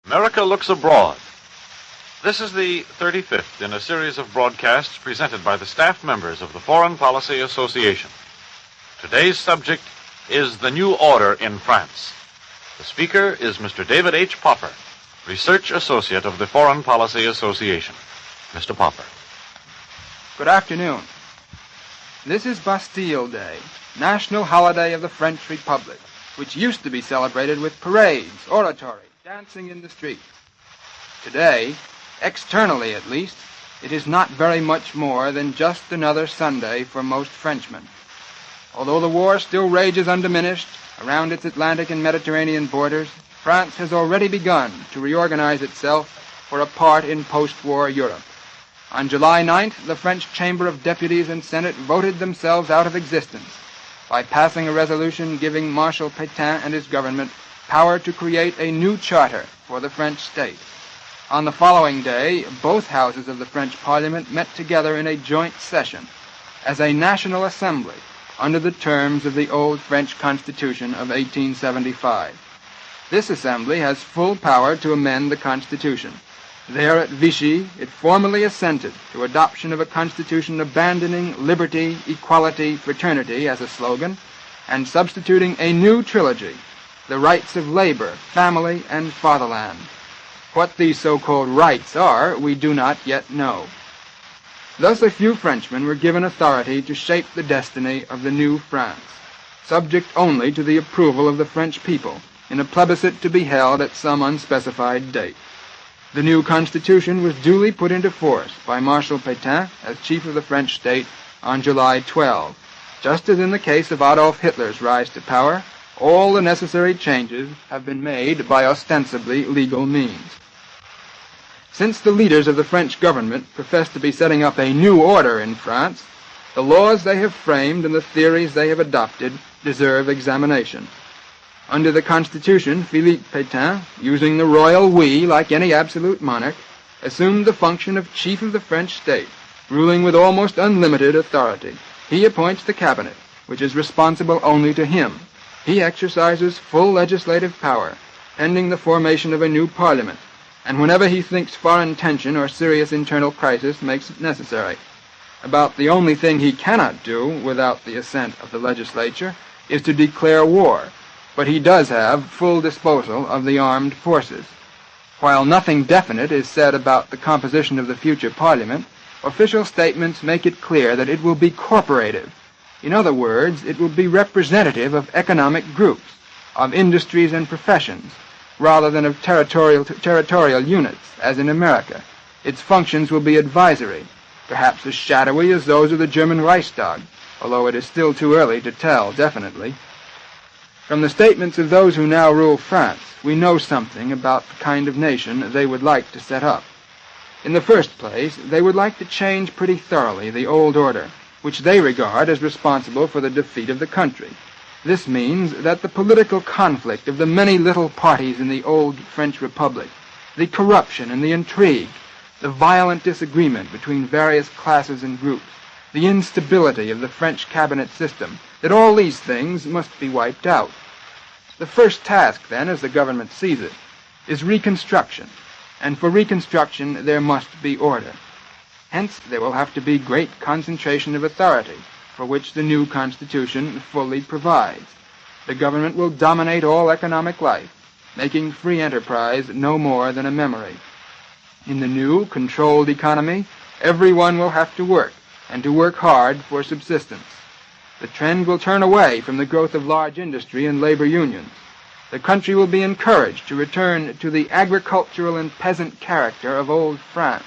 America Looks Abroad. This is the 35th in a series of broadcasts presented by the staff members of the Foreign Policy Association. Today's subject is the new order in France. The speaker is Mr. David H. Popper, Research Associate of the Foreign Policy Association. Mr. Popper. Good afternoon. This is Bastille Day, national holiday of the French Republic, which used to be celebrated with parades, oratory, dancing in the streets. Today, externally at least, it is not very much more than just another Sunday for most Frenchmen. Although the war still rages undiminished around its Atlantic and Mediterranean borders, France has already begun to reorganize itself for a part in post-war Europe. On July 9th, the French Chamber of Deputies and Senate voted themselves out of existence by passing a resolution giving Marshal Pétain and his government power to create a new charter for the French state. On the following day, both houses of the French Parliament met together in a joint session as a national assembly under the terms of the old French Constitution of 1875. This assembly has full power to amend the Constitution. There at Vichy, it formally assented to adoption of a constitution abandoning liberty, equality, fraternity as a slogan, and substituting a new trilogy, the rights of labor, family, and fatherland. What these so-called rights are, we do not yet know. Thus a few Frenchmen were given authority to shape the destiny of the new France, subject only to the approval of the French people, in a plebiscite to be held at some unspecified date. The new constitution was duly put into force by Marshal Pétain as chief of the French state on July 12. Just as in the case of Adolf Hitler's rise to power, all the necessary changes have been made by ostensibly legal means. Since the leaders of the French government profess to be setting up a new order in France, the laws they have framed and the theories they have adopted deserve examination. Under the Constitution, Philippe Pétain, using the royal we like any absolute monarch, assumed the function of chief of the French state, ruling with almost unlimited authority. He appoints the cabinet, which is responsible only to him. He exercises full legislative power, pending the formation of a new parliament, and whenever he thinks foreign tension or serious internal crisis makes it necessary. About the only thing he cannot do without the assent of the legislature is to declare war, but he does have full disposal of the armed forces. While nothing definite is said about the composition of the future parliament, official statements make it clear that it will be corporative. In other words, it will be representative of economic groups, of industries and professions, rather than of territorial units, as in America. Its functions will be advisory, perhaps as shadowy as those of the German Reichstag, although it is still too early to tell definitely. From the statements of those who now rule France, we know something about the kind of nation they would like to set up. In the first place, they would like to change pretty thoroughly the old order, which they regard as responsible for the defeat of the country. This means that the political conflict of the many little parties in the old French Republic, the corruption and the intrigue, the violent disagreement between various classes and groups, the instability of the French cabinet system, that all these things must be wiped out. The first task, then, as the government sees it, is reconstruction, and for reconstruction there must be order. Hence, there will have to be great concentration of authority, for which the new Constitution fully provides. The government will dominate all economic life, making free enterprise no more than a memory. In the new, controlled economy, everyone will have to work, and to work hard for subsistence. The trend will turn away from the growth of large industry and labor unions. The country will be encouraged to return to the agricultural and peasant character of old France,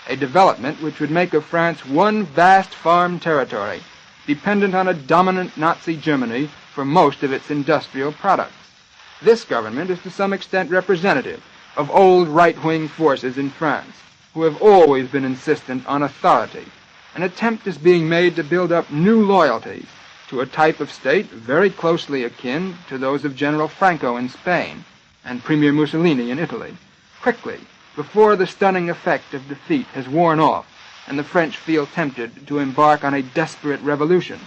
a development which would make of France one vast farm territory, dependent on a dominant Nazi Germany for most of its industrial products. This government is to some extent representative of old right-wing forces in France, who have always been insistent on authority. An attempt is being made to build up new loyalties to a type of state very closely akin to those of General Franco in Spain and Premier Mussolini in Italy, quickly, before the stunning effect of defeat has worn off and the French feel tempted to embark on a desperate revolution.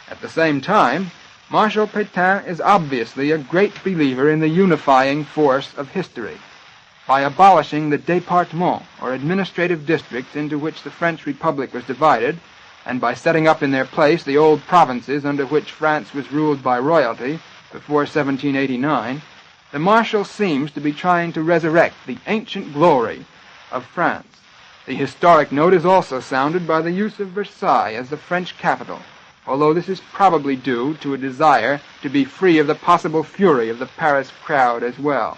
At the same time, Marshal Pétain is obviously a great believer in the unifying force of history. by abolishing the départements, or administrative districts, into which the French Republic was divided, and by setting up in their place the old provinces under which France was ruled by royalty before 1789, the Marshal seems to be trying to resurrect the ancient glory of France. The historic note is also sounded by the use of Versailles as the French capital, although this is probably due to a desire to be free of the possible fury of the Paris crowd as well.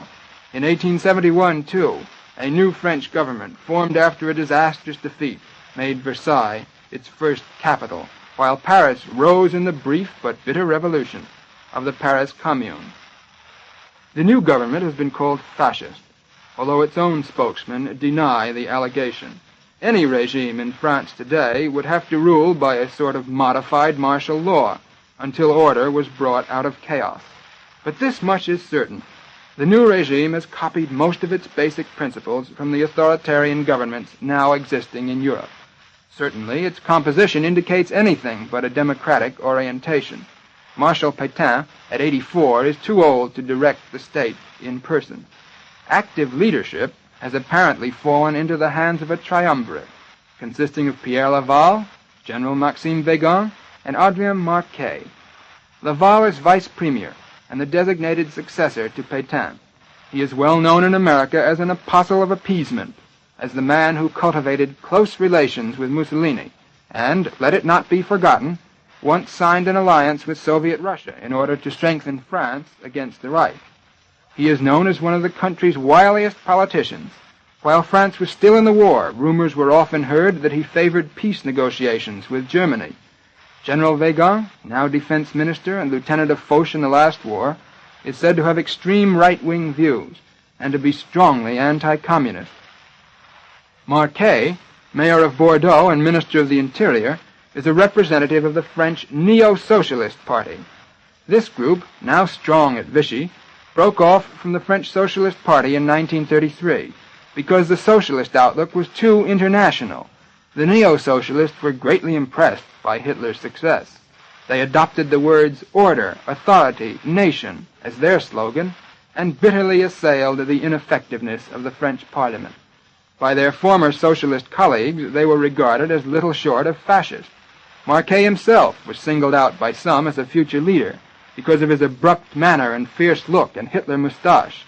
In 1871, too, a new French government, formed after a disastrous defeat, made Versailles its first capital, while Paris rose in the brief but bitter revolution of the Paris Commune. The new government has been called fascist, although its own spokesmen deny the allegation. Any regime in France today would have to rule by a sort of modified martial law until order was brought out of chaos. But this much is certain. The new regime has copied most of its basic principles from the authoritarian governments now existing in Europe. Certainly, its composition indicates anything but a democratic orientation. Marshal Pétain, at 84, is too old to direct the state in person. Active leadership has apparently fallen into the hands of a triumvirate, consisting of Pierre Laval, General Maxime Weygand, and Adrien Marquet. Laval is vice premier and the designated successor to Pétain. He is well known in America as an apostle of appeasement, as the man who cultivated close relations with Mussolini, and, let it not be forgotten, once signed an alliance with Soviet Russia in order to strengthen France against the Reich. He is known as one of the country's wiliest politicians. While France was still in the war, rumors were often heard that he favored peace negotiations with Germany. General Weygand, now defense minister and lieutenant of Foch in the last war, is said to have extreme right-wing views and to be strongly anti-communist. Marquet, mayor of Bordeaux and minister of the Interior, is a representative of the French Neo-Socialist Party. This group, now strong at Vichy, broke off from the French Socialist Party in 1933 because the socialist outlook was too international. The neo-socialists were greatly impressed by Hitler's success. They adopted the words order, authority, nation as their slogan, and bitterly assailed the ineffectiveness of the French Parliament. By their former socialist colleagues, they were regarded as little short of fascist. Marquet himself was singled out by some as a future leader because of his abrupt manner and fierce look and Hitler moustache.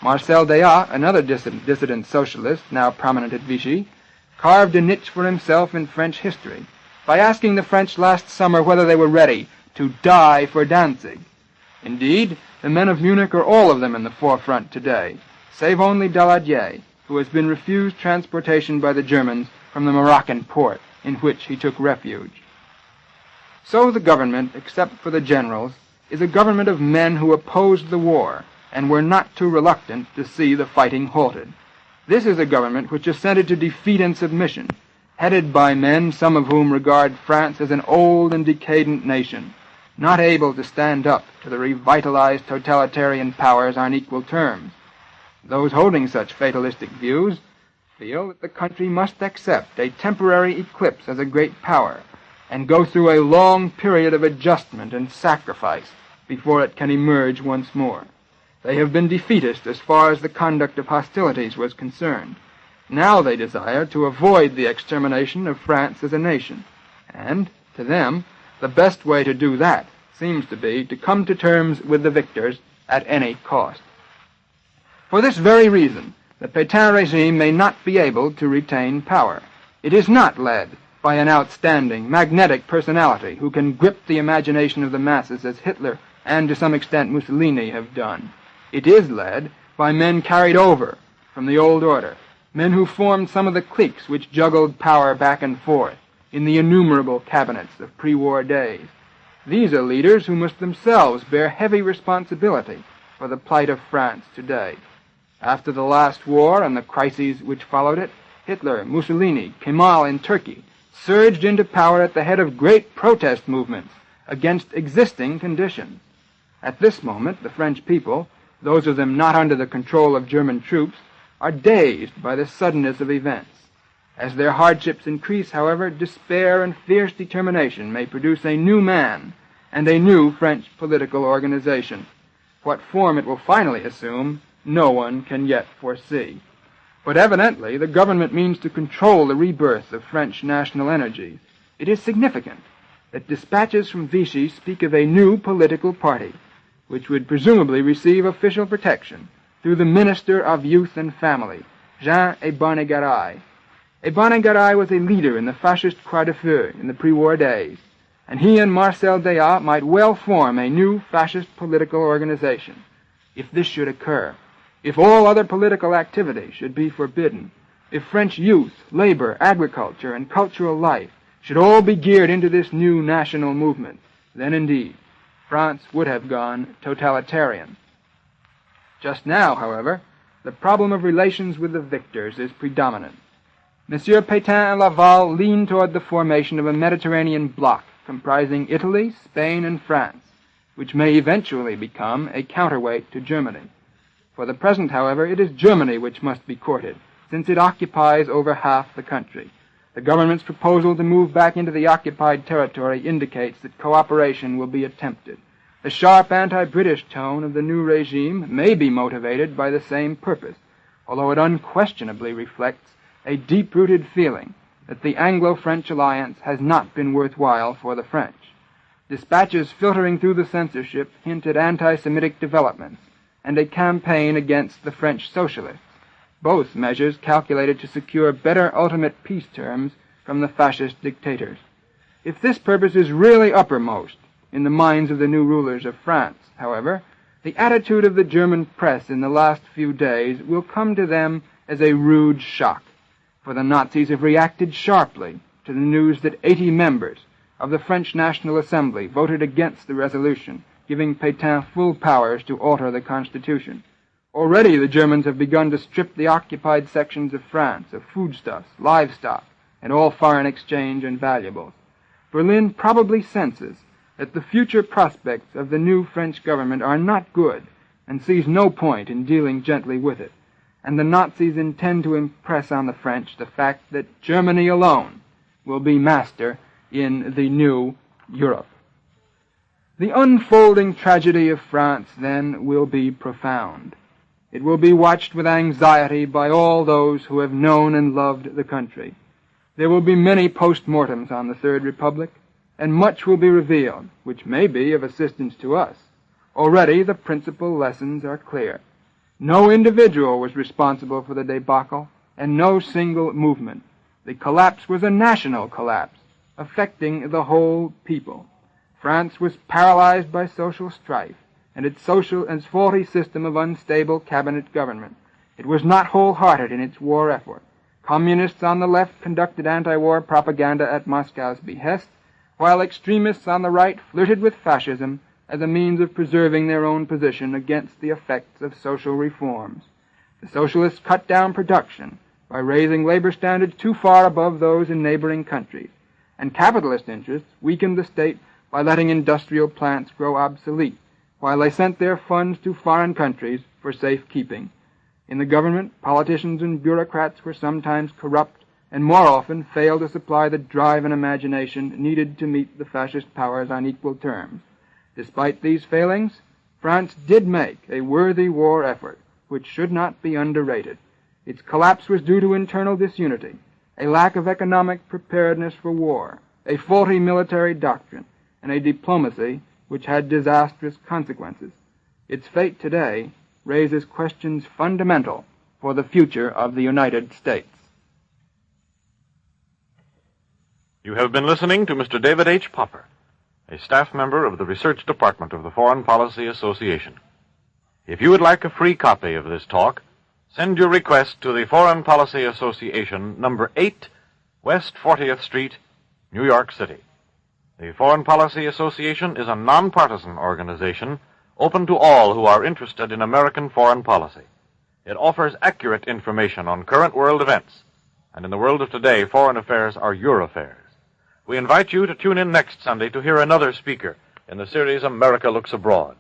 Marcel Déat, another dissident socialist, now prominent at Vichy, carved a niche for himself in French history by asking the French last summer whether they were ready to die for Danzig. Indeed, the men of Munich are all of them in the forefront today, save only Daladier, who has been refused transportation by the Germans from the Moroccan port in which he took refuge. So the government, except for the generals, is a government of men who opposed the war and were not too reluctant to see the fighting halted. This is a government which assented to defeat and submission, headed by men, some of whom regard France as an old and decadent nation, not able to stand up to the revitalized totalitarian powers on equal terms. Those holding such fatalistic views feel that the country must accept a temporary eclipse as a great power and go through a long period of adjustment and sacrifice before it can emerge once more. They have been defeatist as far as the conduct of hostilities was concerned. Now they desire to avoid the extermination of France as a nation, and, to them, the best way to do that seems to be to come to terms with the victors at any cost. For this very reason, the Pétain regime may not be able to retain power. It is not led by an outstanding, magnetic personality who can grip the imagination of the masses as Hitler and to some extent Mussolini have done. It is led by men carried over from the old order, men who formed some of the cliques which juggled power back and forth in the innumerable cabinets of pre-war days. These are leaders who must themselves bear heavy responsibility for the plight of France today. After the last war and the crises which followed it, Hitler, Mussolini, Kemal in Turkey surged into power at the head of great protest movements against existing conditions. At this moment, the French people, those of them not under the control of German troops, are dazed by the suddenness of events. As their hardships increase, however, despair and fierce determination may produce a new man and a new French political organization. What form it will finally assume no one can yet foresee. But evidently the government means to control the rebirth of French national energies. It is significant that dispatches from Vichy speak of a new political party, which would presumably receive official protection through the Minister of Youth and Family, Jean Ebonnegaray. Ebonnegaray was a leader in the fascist Croix de Feu in the pre-war days, and he and Marcel Déat might well form a new fascist political organization. If this should occur, if all other political activity should be forbidden, if French youth, labor, agriculture, and cultural life should all be geared into this new national movement, then indeed France would have gone totalitarian. Just now, however, the problem of relations with the victors is predominant. Monsieur Pétain and Laval lean toward the formation of a Mediterranean bloc comprising Italy, Spain, and France, which may eventually become a counterweight to Germany. For the present, however, it is Germany which must be courted, since it occupies over half the country. The government's proposal to move back into the occupied territory indicates that cooperation will be attempted. The sharp anti-British tone of the new regime may be motivated by the same purpose, although it unquestionably reflects a deep-rooted feeling that the Anglo-French alliance has not been worthwhile for the French. Dispatches filtering through the censorship hint at anti-Semitic developments and a campaign against the French socialists, both measures calculated to secure better ultimate peace terms from the fascist dictators. If this purpose is really uppermost in the minds of the new rulers of France, however, the attitude of the German press in the last few days will come to them as a rude shock, for the Nazis have reacted sharply to the news that 80 members of the French National Assembly voted against the resolution giving Pétain full powers to alter the Constitution. Already the Germans have begun to strip the occupied sections of France of foodstuffs, livestock, and all foreign exchange and valuables. Berlin probably senses that the future prospects of the new French government are not good and sees no point in dealing gently with it, and the Nazis intend to impress on the French the fact that Germany alone will be master in the new Europe. The unfolding tragedy of France, then, will be profound. It will be watched with anxiety by all those who have known and loved the country. There will be many post-mortems on the Third Republic, and much will be revealed, which may be of assistance to us. Already the principal lessons are clear. No individual was responsible for the debacle, and no single movement. The collapse was a national collapse, affecting the whole people. France was paralyzed by social strife, and its faulty system of unstable cabinet government. It was not wholehearted in its war effort. Communists on the left conducted anti-war propaganda at Moscow's behest, while extremists on the right flirted with fascism as a means of preserving their own position against the effects of social reforms. The socialists cut down production by raising labor standards too far above those in neighboring countries, and capitalist interests weakened the state by letting industrial plants grow obsolete, while they sent their funds to foreign countries for safekeeping. In the government, politicians and bureaucrats were sometimes corrupt and more often failed to supply the drive and imagination needed to meet the fascist powers on equal terms. Despite these failings, France did make a worthy war effort, which should not be underrated. Its collapse was due to internal disunity, a lack of economic preparedness for war, a faulty military doctrine, and a diplomacy which had disastrous consequences. Its fate today raises questions fundamental for the future of the United States. You have been listening to Mr. David H. Popper, a staff member of the Research Department of the Foreign Policy Association. If you would like a free copy of this talk, send your request to the Foreign Policy Association, number 8, West 40th Street, New York City. The Foreign Policy Association is a nonpartisan organization open to all who are interested in American foreign policy. It offers accurate information on current world events, and in the world of today, foreign affairs are your affairs. We invite you to tune in next Sunday to hear another speaker in the series America Looks Abroad.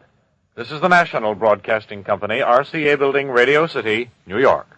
This is the National Broadcasting Company, RCA Building, Radio City, New York.